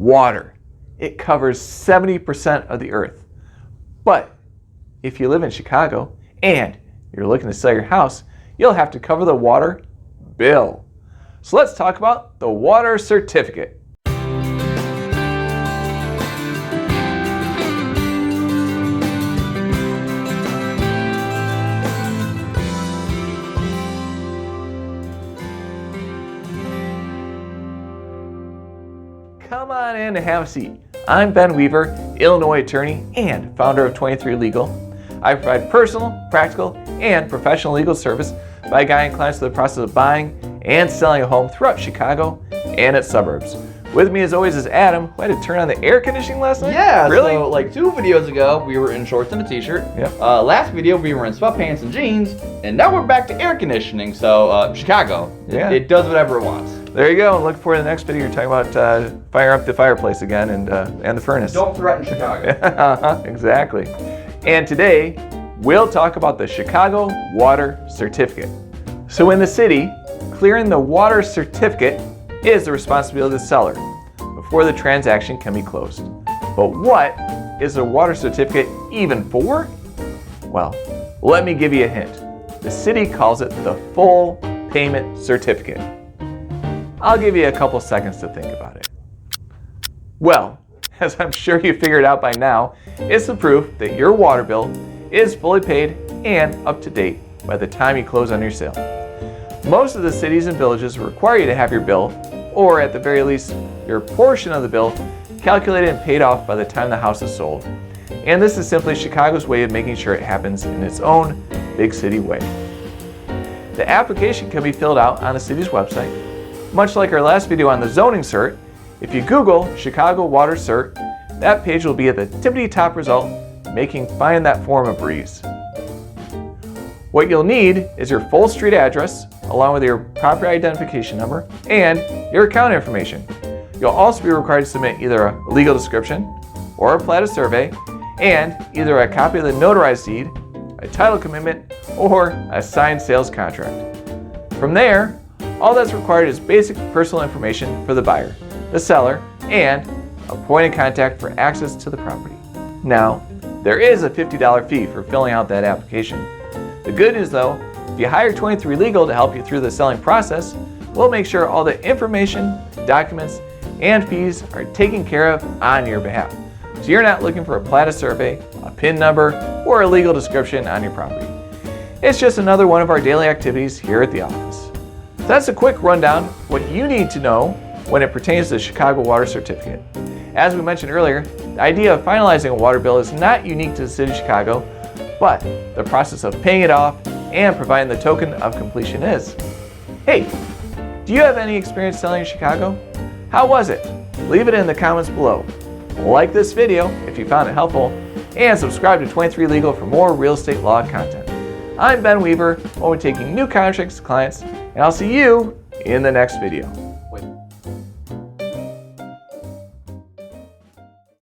Water. It covers 70% of the earth. But if you live in Chicago and you're looking to sell your house, you'll have to cover the water bill. So let's talk about the water certificate. Come on in and have a seat. I'm Ben Weaver, Illinois attorney and founder of 23 Legal. I provide personal, practical, and professional legal service by guiding clients through the process of buying and selling a home throughout Chicago and its suburbs. With me as always is Adam, who had to turn on the air conditioning last night. Yeah, really? So like 2 videos ago, we were in shorts and a t-shirt. Yep. Last video, we were in sweatpants and jeans, and now we're back to air conditioning. So Chicago, Yeah. it does whatever it wants. There you go. Look forward to the next video. You're talking about fire up the fireplace again and the furnace. Don't threaten Chicago. Exactly. And today, we'll talk about the Chicago Water Certificate. So in the city, clearing the water certificate is the responsibility of the seller before the transaction can be closed. But what is a water certificate even for? Well, let me give you a hint. The city calls it the full payment certificate. I'll give you a couple seconds to think about it. Well, as I'm sure you figured out by now, it's the proof that your water bill is fully paid and up to date by the time you close on your sale. Most of the cities and villages require you to have your bill, or at the very least, your portion of the bill, calculated and paid off by the time the house is sold. And this is simply Chicago's way of making sure it happens in its own big city way. The application can be filled out on the city's website. Much like our last video on the zoning cert, if you Google Chicago Water Cert, that page will be at the tippity top result, making finding that form a breeze. What you'll need is your full street address, along with your property identification number and your account information. You'll also be required to submit either a legal description or a plat of survey, and either a copy of the notarized deed, a title commitment, or a signed sales contract. From there, all that's required is basic personal information for the buyer, the seller, and a point of contact for access to the property. Now, there is a $50 fee for filling out that application. The good news though, if you hire 23 Legal to help you through the selling process, we'll make sure all the information, documents, and fees are taken care of on your behalf. So you're not looking for a plat of survey, a PIN number, or a legal description on your property. It's just another one of our daily activities here at the office. So that's a quick rundown of what you need to know when it pertains to the Chicago Water Certificate. As we mentioned earlier, the idea of finalizing a water bill is not unique to the city of Chicago, but the process of paying it off and providing the token of completion is. Hey, do you have any experience selling in Chicago? How was it? Leave it in the comments below. Like this video if you found it helpful, and subscribe to 23 Legal for more real estate law content. I'm Ben Weaver, always taking new contracts to clients, and I'll see you in the next video.